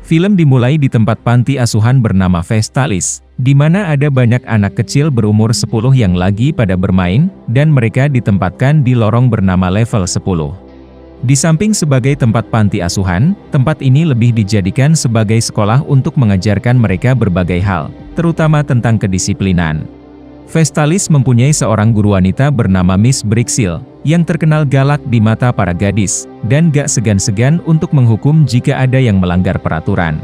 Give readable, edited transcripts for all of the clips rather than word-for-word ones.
Film dimulai di tempat panti asuhan bernama Vestalis, di mana ada banyak anak kecil berumur 10 yang lagi pada bermain, dan mereka ditempatkan di lorong bernama level 10. Di samping sebagai tempat panti asuhan, tempat ini lebih dijadikan sebagai sekolah untuk mengajarkan mereka berbagai hal, terutama tentang kedisiplinan. Vestalis mempunyai seorang guru wanita bernama Miss Brixil, yang terkenal galak di mata para gadis, dan gak segan-segan untuk menghukum jika ada yang melanggar peraturan.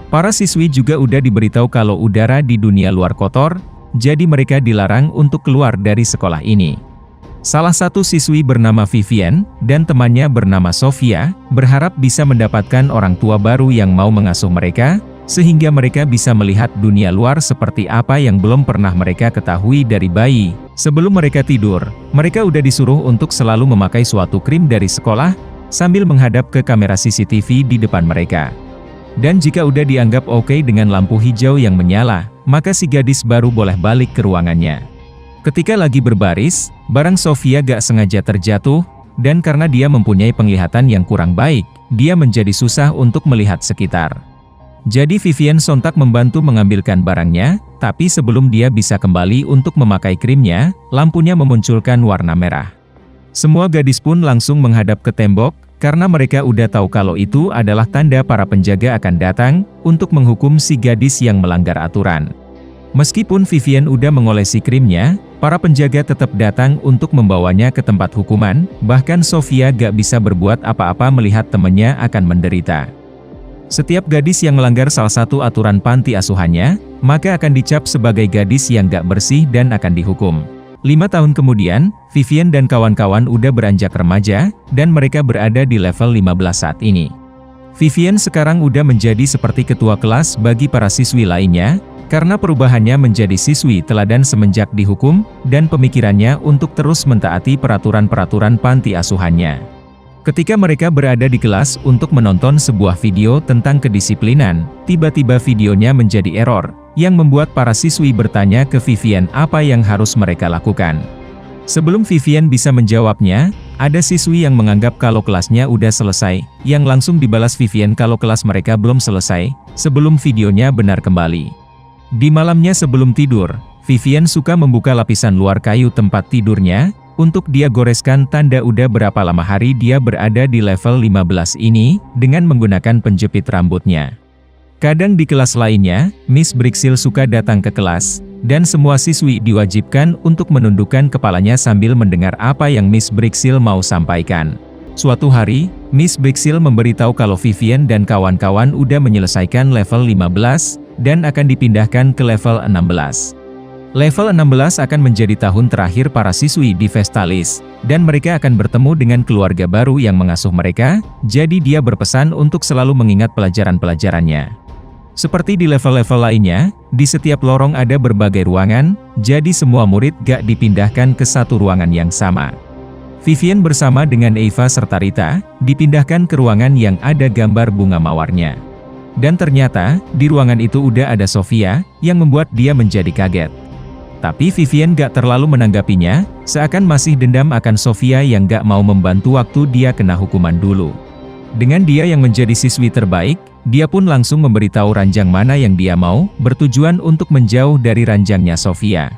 Para siswi juga udah diberitahu kalau udara di dunia luar kotor, jadi mereka dilarang untuk keluar dari sekolah ini. Salah satu siswi bernama Vivian, dan temannya bernama Sofia, berharap bisa mendapatkan orang tua baru yang mau mengasuh mereka, sehingga mereka bisa melihat dunia luar seperti apa yang belum pernah mereka ketahui dari bayi. Sebelum mereka tidur, mereka udah disuruh untuk selalu memakai suatu krim dari sekolah, sambil menghadap ke kamera CCTV di depan mereka. Dan jika udah dianggap oke dengan lampu hijau yang menyala, maka si gadis baru boleh balik ke ruangannya. Ketika lagi berbaris, barang Sofia gak sengaja terjatuh, dan karena dia mempunyai penglihatan yang kurang baik, dia menjadi susah untuk melihat sekitar. Jadi Vivian sontak membantu mengambilkan barangnya, tapi sebelum dia bisa kembali untuk memakai krimnya, lampunya memunculkan warna merah. Semua gadis pun langsung menghadap ke tembok, karena mereka udah tahu kalau itu adalah tanda para penjaga akan datang, untuk menghukum si gadis yang melanggar aturan. Meskipun Vivian udah mengolesi krimnya, para penjaga tetap datang untuk membawanya ke tempat hukuman, bahkan Sofia gak bisa berbuat apa-apa melihat temannya akan menderita. Setiap gadis yang melanggar salah satu aturan panti asuhannya, maka akan dicap sebagai gadis yang gak bersih dan akan dihukum. 5 tahun kemudian, Vivian dan kawan-kawan udah beranjak remaja, dan mereka berada di level 15 saat ini. Vivian sekarang udah menjadi seperti ketua kelas bagi para siswi lainnya, karena perubahannya menjadi siswi teladan semenjak dihukum, dan pemikirannya untuk terus mentaati peraturan-peraturan panti asuhannya. Ketika mereka berada di kelas untuk menonton sebuah video tentang kedisiplinan, tiba-tiba videonya menjadi error, yang membuat para siswi bertanya ke Vivian apa yang harus mereka lakukan. Sebelum Vivian bisa menjawabnya, ada siswi yang menganggap kalau kelasnya udah selesai, yang langsung dibalas Vivian kalau kelas mereka belum selesai, sebelum videonya benar kembali. Di malamnya sebelum tidur, Vivian suka membuka lapisan luar kayu tempat tidurnya, untuk dia goreskan tanda udah berapa lama hari dia berada di level 15 ini, dengan menggunakan penjepit rambutnya. Kadang di kelas lainnya, Miss Brixil suka datang ke kelas, dan semua siswi diwajibkan untuk menundukkan kepalanya sambil mendengar apa yang Miss Brixil mau sampaikan. Suatu hari, Miss Brixil memberitahu kalau Vivian dan kawan-kawan udah menyelesaikan level 15, dan akan dipindahkan ke level 16. Level 16 akan menjadi tahun terakhir para siswi di Vestalis, dan mereka akan bertemu dengan keluarga baru yang mengasuh mereka, jadi dia berpesan untuk selalu mengingat pelajaran-pelajarannya. Seperti di level-level lainnya, di setiap lorong ada berbagai ruangan, jadi semua murid gak dipindahkan ke satu ruangan yang sama. Vivian bersama dengan Eva serta Rita, dipindahkan ke ruangan yang ada gambar bunga mawarnya. Dan ternyata, di ruangan itu udah ada Sofia, yang membuat dia menjadi kaget. Tapi Vivian gak terlalu menanggapinya, seakan masih dendam akan Sofia yang gak mau membantu waktu dia kena hukuman dulu. Dengan dia yang menjadi siswi terbaik, dia pun langsung memberitahu ranjang mana yang dia mau, bertujuan untuk menjauh dari ranjangnya Sofia.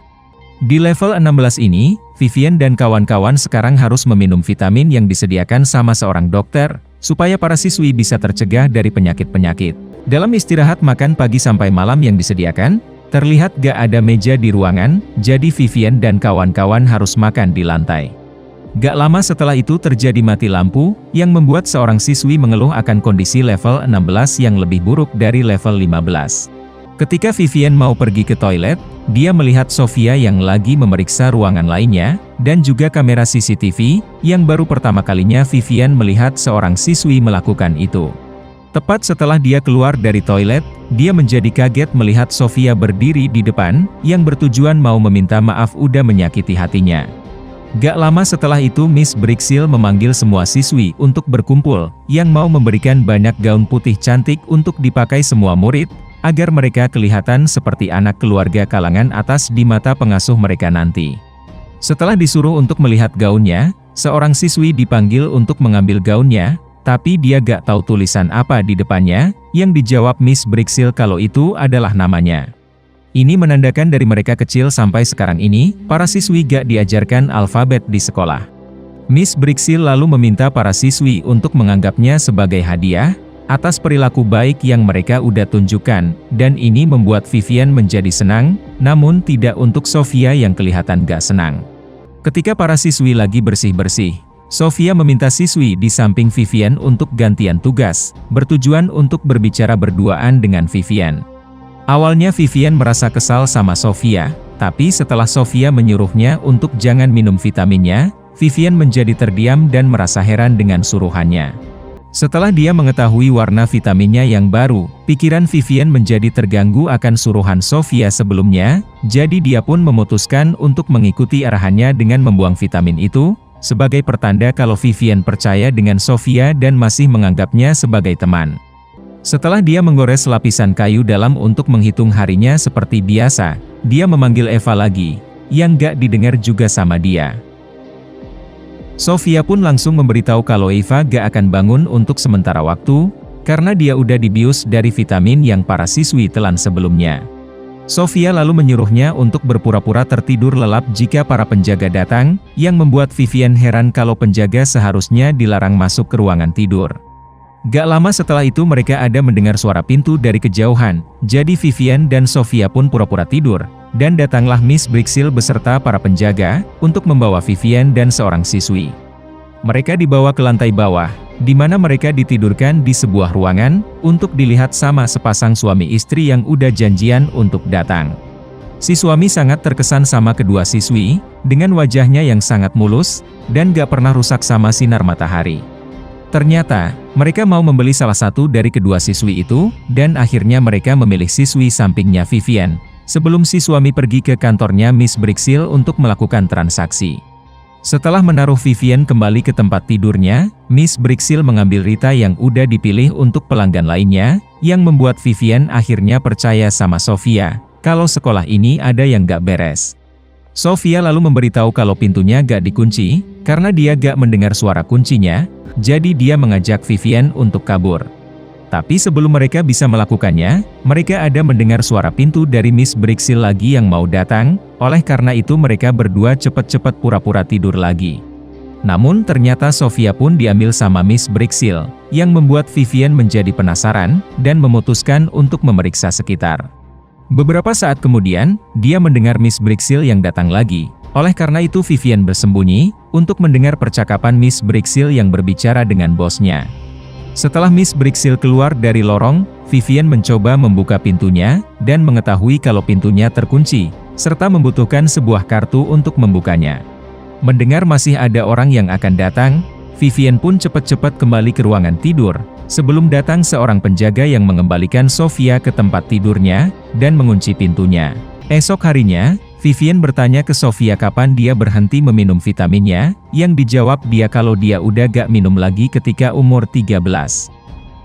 Di level 16 ini, Vivian dan kawan-kawan sekarang harus meminum vitamin yang disediakan sama seorang dokter, supaya para siswi bisa tercegah dari penyakit-penyakit. Dalam istirahat makan pagi sampai malam yang disediakan, terlihat gak ada meja di ruangan, jadi Vivian dan kawan-kawan harus makan di lantai. Gak lama setelah itu terjadi mati lampu, yang membuat seorang siswi mengeluh akan kondisi level 16 yang lebih buruk dari level 15. Ketika Vivian mau pergi ke toilet, dia melihat Sofia yang lagi memeriksa ruangan lainnya, dan juga kamera CCTV, yang baru pertama kalinya Vivian melihat seorang siswi melakukan itu. Tepat setelah dia keluar dari toilet, dia menjadi kaget melihat Sofia berdiri di depan, yang bertujuan mau meminta maaf udah menyakiti hatinya. Gak lama setelah itu Miss Brixil memanggil semua siswi untuk berkumpul, yang mau memberikan banyak gaun putih cantik untuk dipakai semua murid, agar mereka kelihatan seperti anak keluarga kalangan atas di mata pengasuh mereka nanti. Setelah disuruh untuk melihat gaunnya, seorang siswi dipanggil untuk mengambil gaunnya, tapi dia gak tahu tulisan apa di depannya, yang dijawab Miss Bricksil kalau itu adalah namanya. Ini menandakan dari mereka kecil sampai sekarang ini, para siswi gak diajarkan alfabet di sekolah. Miss Bricksil lalu meminta para siswi untuk menganggapnya sebagai hadiah, atas perilaku baik yang mereka udah tunjukkan, dan ini membuat Vivian menjadi senang, namun tidak untuk Sofia yang kelihatan gak senang. Ketika para siswi lagi bersih-bersih, Sofia meminta siswi di samping Vivian untuk gantian tugas, bertujuan untuk berbicara berduaan dengan Vivian. Awalnya Vivian merasa kesal sama Sofia, tapi setelah Sofia menyuruhnya untuk jangan minum vitaminnya, Vivian menjadi terdiam dan merasa heran dengan suruhannya. Setelah dia mengetahui warna vitaminnya yang baru, pikiran Vivian menjadi terganggu akan suruhan Sofia sebelumnya, jadi dia pun memutuskan untuk mengikuti arahannya dengan membuang vitamin itu, sebagai pertanda kalau Vivian percaya dengan Sofia dan masih menganggapnya sebagai teman. Setelah dia menggores lapisan kayu dalam untuk menghitung harinya seperti biasa, dia memanggil Eva lagi, yang gak didengar juga sama dia. Sofia pun langsung memberitahu kalau Eva gak akan bangun untuk sementara waktu, karena dia udah dibius dari vitamin yang para siswi telan sebelumnya. Sofia lalu menyuruhnya untuk berpura-pura tertidur lelap jika para penjaga datang, yang membuat Vivian heran kalau penjaga seharusnya dilarang masuk ke ruangan tidur. Gak lama setelah itu mereka ada mendengar suara pintu dari kejauhan, jadi Vivian dan Sofia pun pura-pura tidur, dan datanglah Miss Bricksil beserta para penjaga, untuk membawa Vivian dan seorang siswi. Mereka dibawa ke lantai bawah, di mana mereka ditidurkan di sebuah ruangan, untuk dilihat sama sepasang suami istri yang udah janjian untuk datang. Si suami sangat terkesan sama kedua siswi, dengan wajahnya yang sangat mulus, dan gak pernah rusak sama sinar matahari. Ternyata, mereka mau membeli salah satu dari kedua siswi itu, dan akhirnya mereka memilih siswi sampingnya Vivian, sebelum si suami pergi ke kantornya Miss Bricksil untuk melakukan transaksi. Setelah menaruh Vivian kembali ke tempat tidurnya, Miss Bricksil mengambil Rita yang udah dipilih untuk pelanggan lainnya, yang membuat Vivian akhirnya percaya sama Sofia, kalau sekolah ini ada yang gak beres. Sofia lalu memberitahu kalau pintunya gak dikunci, karena dia gak mendengar suara kuncinya, jadi dia mengajak Vivian untuk kabur. Tapi sebelum mereka bisa melakukannya, mereka ada mendengar suara pintu dari Miss Bricksil lagi yang mau datang, oleh karena itu mereka berdua cepat-cepat pura-pura tidur lagi. Namun ternyata Sofia pun diambil sama Miss Bricksil, yang membuat Vivian menjadi penasaran, dan memutuskan untuk memeriksa sekitar. Beberapa saat kemudian, dia mendengar Miss Bricksil yang datang lagi. Oleh karena itu Vivian bersembunyi, untuk mendengar percakapan Miss Bricksil yang berbicara dengan bosnya. Setelah Miss Bricksil keluar dari lorong, Vivian mencoba membuka pintunya, dan mengetahui kalau pintunya terkunci, serta membutuhkan sebuah kartu untuk membukanya. Mendengar masih ada orang yang akan datang, Vivian pun cepat-cepat kembali ke ruangan tidur, sebelum datang seorang penjaga yang mengembalikan Sofia ke tempat tidurnya, dan mengunci pintunya. Esok harinya, Vivian bertanya ke Sofia kapan dia berhenti meminum vitaminnya, yang dijawab dia kalau dia udah gak minum lagi ketika umur 13.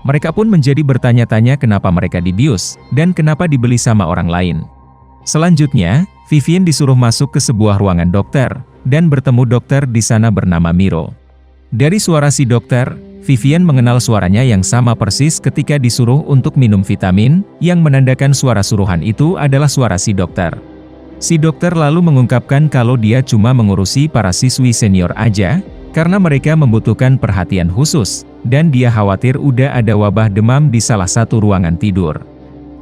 Mereka pun menjadi bertanya-tanya kenapa mereka dibius, dan kenapa dibeli sama orang lain. Selanjutnya, Vivian disuruh masuk ke sebuah ruangan dokter, dan bertemu dokter di sana bernama Miro. Dari suara si dokter, Vivian mengenal suaranya yang sama persis ketika disuruh untuk minum vitamin, yang menandakan suara suruhan itu adalah suara si dokter. Si dokter lalu mengungkapkan kalau dia cuma mengurusi para siswi senior aja, karena mereka membutuhkan perhatian khusus, dan dia khawatir udah ada wabah demam di salah satu ruangan tidur.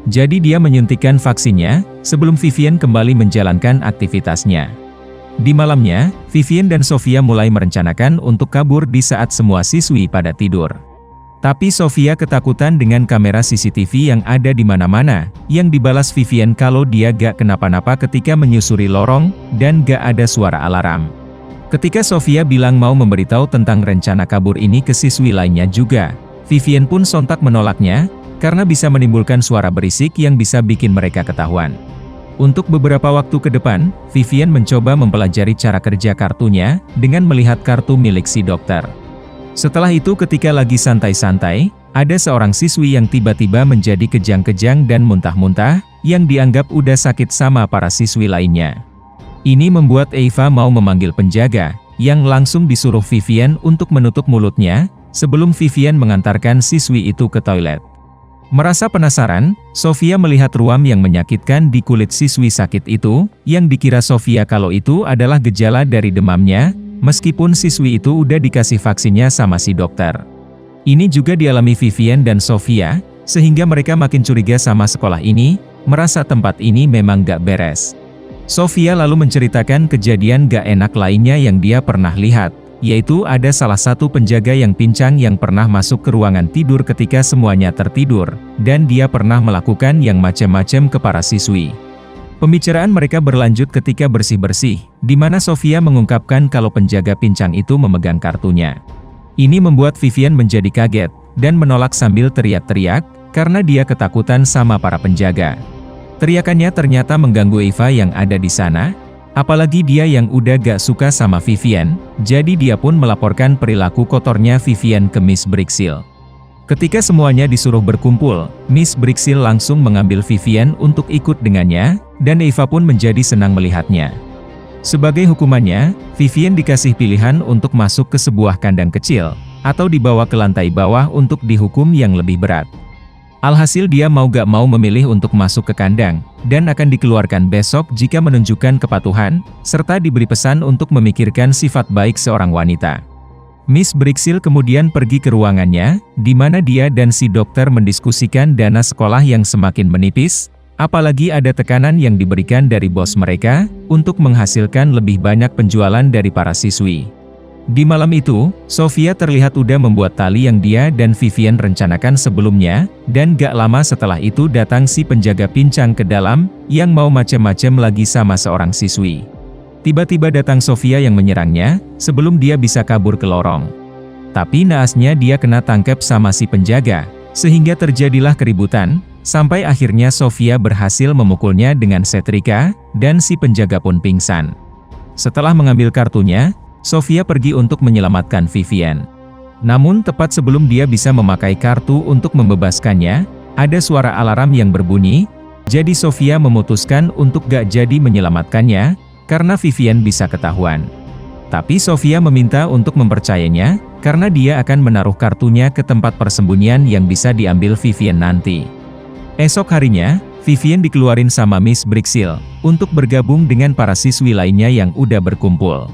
Jadi dia menyuntikkan vaksinnya, sebelum Vivian kembali menjalankan aktivitasnya. Di malamnya, Vivian dan Sofia mulai merencanakan untuk kabur di saat semua siswi pada tidur. Tapi Sofia ketakutan dengan kamera CCTV yang ada di mana-mana, yang dibalas Vivian kalau dia gak kenapa-napa ketika menyusuri lorong, dan gak ada suara alarm. Ketika Sofia bilang mau memberitahu tentang rencana kabur ini ke siswi lainnya juga, Vivian pun sontak menolaknya, karena bisa menimbulkan suara berisik yang bisa bikin mereka ketahuan. Untuk beberapa waktu ke depan, Vivian mencoba mempelajari cara kerja kartunya, dengan melihat kartu milik si dokter. Setelah itu ketika lagi santai-santai, ada seorang siswi yang tiba-tiba menjadi kejang-kejang dan muntah-muntah, yang dianggap udah sakit sama para siswi lainnya. Ini membuat Eva mau memanggil penjaga, yang langsung disuruh Vivian untuk menutup mulutnya, sebelum Vivian mengantarkan siswi itu ke toilet. Merasa penasaran, Sofia melihat ruam yang menyakitkan di kulit siswi sakit itu, yang dikira Sofia kalau itu adalah gejala dari demamnya, meskipun siswi itu udah dikasih vaksinnya sama si dokter. Ini juga dialami Vivian dan Sofia, sehingga mereka makin curiga sama sekolah ini, merasa tempat ini memang gak beres. Sofia lalu menceritakan kejadian gak enak lainnya yang dia pernah lihat, yaitu ada salah satu penjaga yang pincang yang pernah masuk ke ruangan tidur ketika semuanya tertidur, dan dia pernah melakukan yang macam-macam ke para siswi. Pembicaraan mereka berlanjut ketika bersih-bersih, di mana Sofia mengungkapkan kalau penjaga pincang itu memegang kartunya. Ini membuat Vivian menjadi kaget, dan menolak sambil teriak-teriak, karena dia ketakutan sama para penjaga. Teriakannya ternyata mengganggu Eva yang ada di sana, apalagi dia yang udah gak suka sama Vivian, jadi dia pun melaporkan perilaku kotornya Vivian ke Miss Bricksil. Ketika semuanya disuruh berkumpul, Miss Bricksil langsung mengambil Vivian untuk ikut dengannya, dan Eva pun menjadi senang melihatnya. Sebagai hukumannya, Vivian dikasih pilihan untuk masuk ke sebuah kandang kecil, atau dibawa ke lantai bawah untuk dihukum yang lebih berat. Alhasil dia mau gak mau memilih untuk masuk ke kandang, dan akan dikeluarkan besok jika menunjukkan kepatuhan, serta diberi pesan untuk memikirkan sifat baik seorang wanita. Miss Bricksil kemudian pergi ke ruangannya, di mana dia dan si dokter mendiskusikan dana sekolah yang semakin menipis, apalagi ada tekanan yang diberikan dari bos mereka, untuk menghasilkan lebih banyak penjualan dari para siswi. Di malam itu, Sofia terlihat udah membuat tali yang dia dan Vivian rencanakan sebelumnya, dan gak lama setelah itu datang si penjaga pincang ke dalam, yang mau macem-macem lagi sama seorang siswi. Tiba-tiba datang Sofia yang menyerangnya, sebelum dia bisa kabur ke lorong. Tapi naasnya dia kena tangkap sama si penjaga, sehingga terjadilah keributan, sampai akhirnya Sofia berhasil memukulnya dengan setrika, dan si penjaga pun pingsan. Setelah mengambil kartunya, Sofia pergi untuk menyelamatkan Vivian. Namun tepat sebelum dia bisa memakai kartu untuk membebaskannya, ada suara alarm yang berbunyi, jadi Sofia memutuskan untuk gak jadi menyelamatkannya, karena Vivian bisa ketahuan. Tapi Sofia meminta untuk mempercayainya, karena dia akan menaruh kartunya ke tempat persembunyian yang bisa diambil Vivian nanti. Esok harinya, Vivian dikeluarin sama Miss Bricksil, untuk bergabung dengan para siswi lainnya yang udah berkumpul.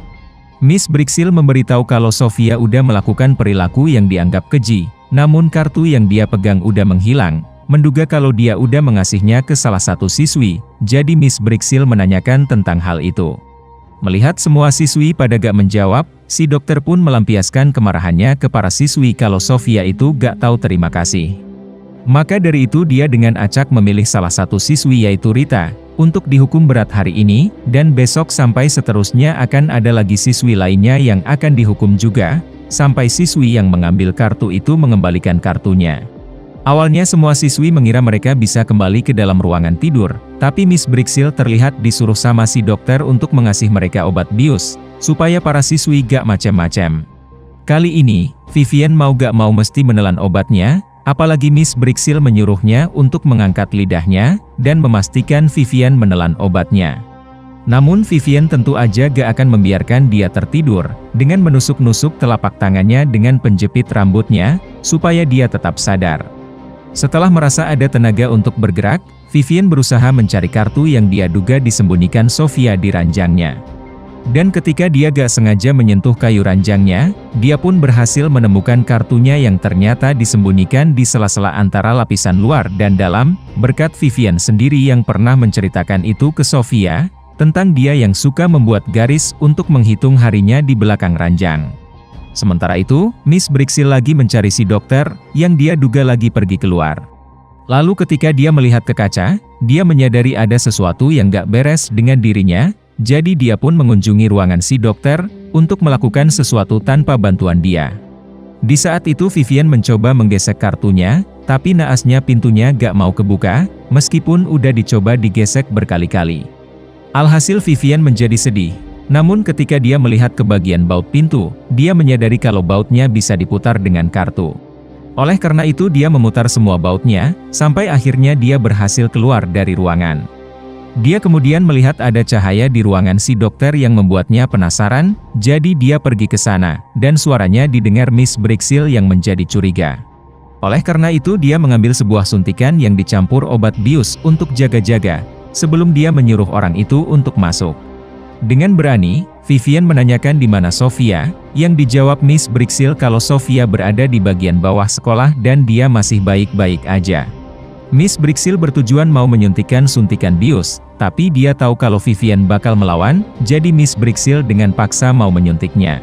Miss Bricksil memberitahu kalau Sofia udah melakukan perilaku yang dianggap keji, namun kartu yang dia pegang udah menghilang, menduga kalau dia udah mengasihnya ke salah satu siswi, jadi Miss Bricksil menanyakan tentang hal itu. Melihat semua siswi pada gak menjawab, si dokter pun melampiaskan kemarahannya ke para siswi kalau Sofia itu gak tahu terima kasih. Maka dari itu dia dengan acak memilih salah satu siswi yaitu Rita, untuk dihukum berat hari ini, dan besok sampai seterusnya akan ada lagi siswi lainnya yang akan dihukum juga, sampai siswi yang mengambil kartu itu mengembalikan kartunya. Awalnya semua siswi mengira mereka bisa kembali ke dalam ruangan tidur, tapi Miss Bricksil terlihat disuruh sama si dokter untuk mengasih mereka obat bius, supaya para siswi gak macam-macam. Kali ini, Vivian mau gak mau mesti menelan obatnya, apalagi Miss Bricksil menyuruhnya untuk mengangkat lidahnya, dan memastikan Vivian menelan obatnya. Namun Vivian tentu aja gak akan membiarkan dia tertidur, dengan menusuk-nusuk telapak tangannya dengan penjepit rambutnya, supaya dia tetap sadar. Setelah merasa ada tenaga untuk bergerak, Vivian berusaha mencari kartu yang dia duga disembunyikan Sofia di ranjangnya. Dan ketika dia gak sengaja menyentuh kayu ranjangnya, dia pun berhasil menemukan kartunya yang ternyata disembunyikan di sela-sela antara lapisan luar dan dalam, berkat Vivian sendiri yang pernah menceritakan itu ke Sofia, tentang dia yang suka membuat garis untuk menghitung harinya di belakang ranjang. Sementara itu, Miss Bricksil lagi mencari si dokter, yang dia duga lagi pergi keluar. Lalu ketika dia melihat ke kaca, dia menyadari ada sesuatu yang gak beres dengan dirinya, jadi dia pun mengunjungi ruangan si dokter, untuk melakukan sesuatu tanpa bantuan dia. Di saat itu Vivian mencoba menggesek kartunya, tapi naasnya pintunya gak mau kebuka, meskipun udah dicoba digesek berkali-kali. Alhasil Vivian menjadi sedih, namun ketika dia melihat ke bagian baut pintu, dia menyadari kalau bautnya bisa diputar dengan kartu. Oleh karena itu dia memutar semua bautnya, sampai akhirnya dia berhasil keluar dari ruangan. Dia kemudian melihat ada cahaya di ruangan si dokter yang membuatnya penasaran, jadi dia pergi ke sana, dan suaranya didengar Miss Brixill yang menjadi curiga. Oleh karena itu dia mengambil sebuah suntikan yang dicampur obat bius untuk jaga-jaga, sebelum dia menyuruh orang itu untuk masuk. Dengan berani, Vivian menanyakan di mana Sofia, yang dijawab Miss Brixill kalau Sofia berada di bagian bawah sekolah dan dia masih baik-baik aja. Miss Brixill bertujuan mau menyuntikkan suntikan bius, tapi dia tahu kalau Vivian bakal melawan, jadi Miss Brixill dengan paksa mau menyuntiknya.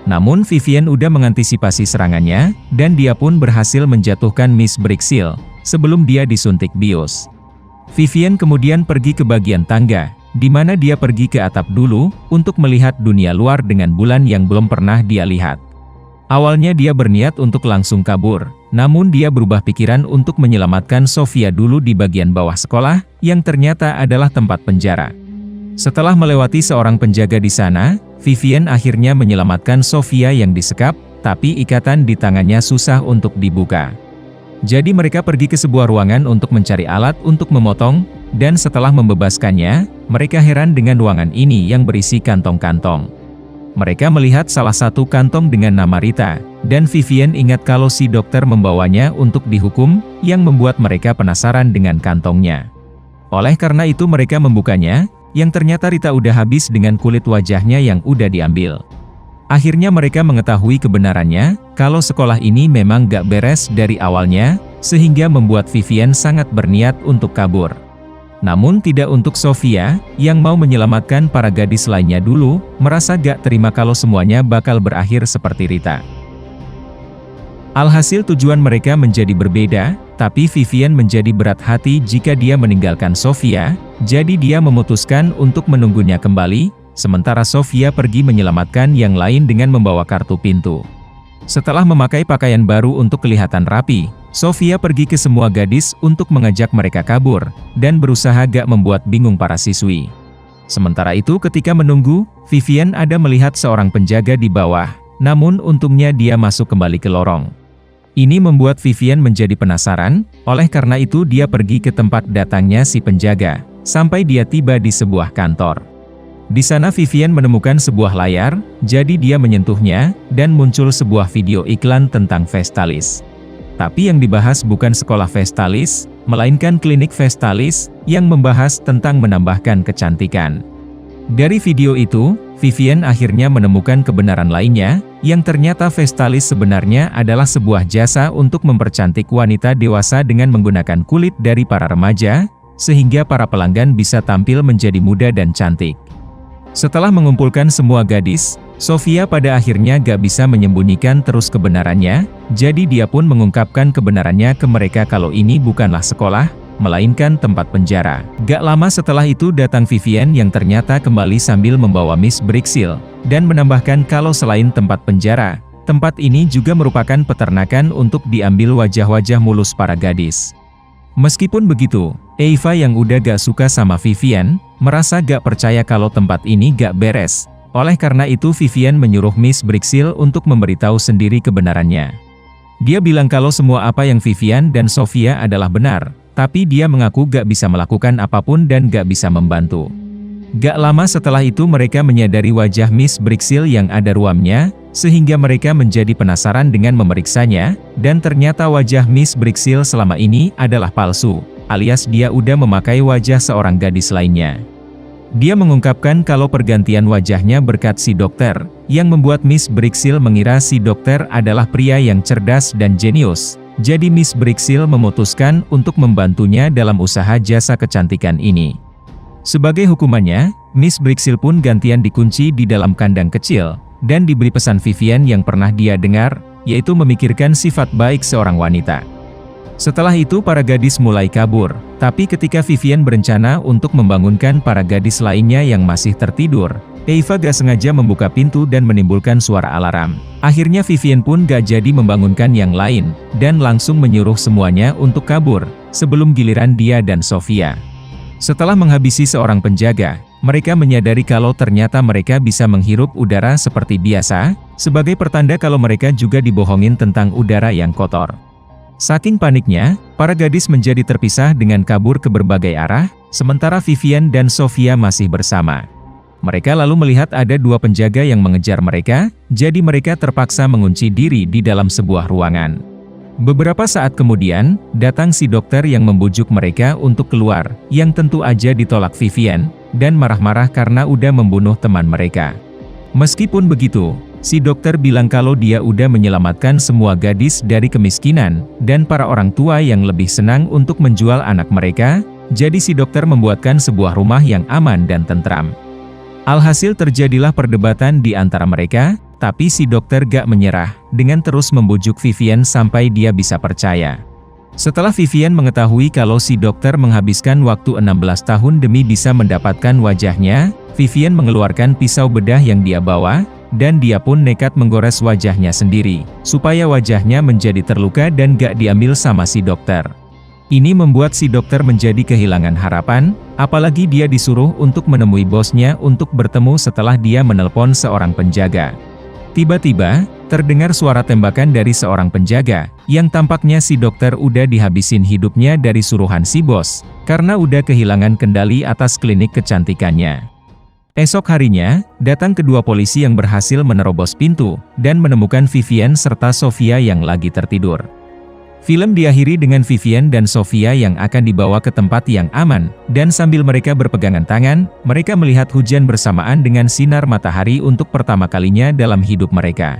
Namun Vivian udah mengantisipasi serangannya, dan dia pun berhasil menjatuhkan Miss Brixill, sebelum dia disuntik bius. Vivian kemudian pergi ke bagian tangga, di mana dia pergi ke atap dulu, untuk melihat dunia luar dengan bulan yang belum pernah dia lihat. Awalnya dia berniat untuk langsung kabur, namun dia berubah pikiran untuk menyelamatkan Sofia dulu di bagian bawah sekolah, yang ternyata adalah tempat penjara. Setelah melewati seorang penjaga di sana, Vivian akhirnya menyelamatkan Sofia yang disekap, tapi ikatan di tangannya susah untuk dibuka. Jadi mereka pergi ke sebuah ruangan untuk mencari alat untuk memotong, dan setelah membebaskannya, mereka heran dengan ruangan ini yang berisi kantong-kantong. Mereka melihat salah satu kantong dengan nama Rita, dan Vivian ingat kalau si dokter membawanya untuk dihukum, yang membuat mereka penasaran dengan kantongnya. Oleh karena itu mereka membukanya, yang ternyata Rita udah habis dengan kulit wajahnya yang udah diambil. Akhirnya mereka mengetahui kebenarannya, kalau sekolah ini memang gak beres dari awalnya, sehingga membuat Vivian sangat berniat untuk kabur. Namun tidak untuk Sofia, yang mau menyelamatkan para gadis lainnya dulu, merasa gak terima kalau semuanya bakal berakhir seperti Rita. Alhasil tujuan mereka menjadi berbeda, tapi Vivian menjadi berat hati jika dia meninggalkan Sofia, jadi dia memutuskan untuk menunggunya kembali, sementara Sofia pergi menyelamatkan yang lain dengan membawa kartu pintu. Setelah memakai pakaian baru untuk kelihatan rapi, Sofia pergi ke semua gadis untuk mengajak mereka kabur, dan berusaha gak membuat bingung para siswi. Sementara itu ketika menunggu, Vivian ada melihat seorang penjaga di bawah, namun untungnya dia masuk kembali ke lorong. Ini membuat Vivian menjadi penasaran, oleh karena itu dia pergi ke tempat datangnya si penjaga, sampai dia tiba di sebuah kantor. Di sana Vivian menemukan sebuah layar, jadi dia menyentuhnya, dan muncul sebuah video iklan tentang Vestalis. Tapi yang dibahas bukan sekolah Vestalis, melainkan klinik Vestalis, yang membahas tentang menambahkan kecantikan. Dari video itu, Vivian akhirnya menemukan kebenaran lainnya, yang ternyata Vestalis sebenarnya adalah sebuah jasa untuk mempercantik wanita dewasa dengan menggunakan kulit dari para remaja, sehingga para pelanggan bisa tampil menjadi muda dan cantik. Setelah mengumpulkan semua gadis, Sofia pada akhirnya gak bisa menyembunyikan terus kebenarannya, jadi dia pun mengungkapkan kebenarannya ke mereka kalau ini bukanlah sekolah, melainkan tempat penjara. Gak lama setelah itu datang Vivian yang ternyata kembali sambil membawa Miss Brixill, dan menambahkan kalau selain tempat penjara, tempat ini juga merupakan peternakan untuk diambil wajah-wajah mulus para gadis. Meskipun begitu, Eva yang udah gak suka sama Vivian, merasa gak percaya kalau tempat ini gak beres. Oleh karena itu Vivian menyuruh Miss Brixill untuk memberitahu sendiri kebenarannya. Dia bilang kalau semua apa yang Vivian dan Sofia adalah benar, tapi dia mengaku gak bisa melakukan apapun dan gak bisa membantu. Gak lama setelah itu mereka menyadari wajah Miss Brixill yang ada ruamnya, sehingga mereka menjadi penasaran dengan memeriksanya, dan ternyata wajah Miss Brixill selama ini adalah palsu, alias dia udah memakai wajah seorang gadis lainnya. Dia mengungkapkan kalau pergantian wajahnya berkat si dokter, yang membuat Miss Brixill mengira si dokter adalah pria yang cerdas dan jenius. Jadi Miss Brixill memutuskan untuk membantunya dalam usaha jasa kecantikan ini. Sebagai hukumannya, Miss Brixill pun gantian dikunci di dalam kandang kecil, dan diberi pesan Vivian yang pernah dia dengar, yaitu memikirkan sifat baik seorang wanita. Setelah itu para gadis mulai kabur, tapi ketika Vivian berencana untuk membangunkan para gadis lainnya yang masih tertidur, Eva gak sengaja membuka pintu dan menimbulkan suara alarm. Akhirnya Vivian pun gak jadi membangunkan yang lain, dan langsung menyuruh semuanya untuk kabur, sebelum giliran dia dan Sofia. Setelah menghabisi seorang penjaga, mereka menyadari kalau ternyata mereka bisa menghirup udara seperti biasa, sebagai pertanda kalau mereka juga dibohongin tentang udara yang kotor. Saking paniknya, para gadis menjadi terpisah dengan kabur ke berbagai arah, sementara Vivian dan Sofia masih bersama. Mereka lalu melihat ada dua penjaga yang mengejar mereka, jadi mereka terpaksa mengunci diri di dalam sebuah ruangan. Beberapa saat kemudian, datang si dokter yang membujuk mereka untuk keluar, yang tentu aja ditolak Vivian, dan marah-marah karena udah membunuh teman mereka. Meskipun begitu, si dokter bilang kalau dia udah menyelamatkan semua gadis dari kemiskinan, dan para orang tua yang lebih senang untuk menjual anak mereka, jadi si dokter membuatkan sebuah rumah yang aman dan tentram. Alhasil terjadilah perdebatan di antara mereka, tapi si dokter gak menyerah, dengan terus membujuk Vivian sampai dia bisa percaya. Setelah Vivian mengetahui kalau si dokter menghabiskan waktu 16 tahun demi bisa mendapatkan wajahnya, Vivian mengeluarkan pisau bedah yang dia bawa, dan dia pun nekat menggores wajahnya sendiri, supaya wajahnya menjadi terluka dan gak diambil sama si dokter. Ini membuat si dokter menjadi kehilangan harapan, apalagi dia disuruh untuk menemui bosnya untuk bertemu setelah dia menelpon seorang penjaga. Tiba-tiba, terdengar suara tembakan dari seorang penjaga, yang tampaknya si dokter udah dihabisin hidupnya dari suruhan si bos, karena udah kehilangan kendali atas klinik kecantikannya. Esok harinya, datang kedua polisi yang berhasil menerobos pintu, dan menemukan Vivian serta Sofia yang lagi tertidur. Film diakhiri dengan Vivian dan Sofia yang akan dibawa ke tempat yang aman, dan sambil mereka berpegangan tangan, mereka melihat hujan bersamaan dengan sinar matahari untuk pertama kalinya dalam hidup mereka.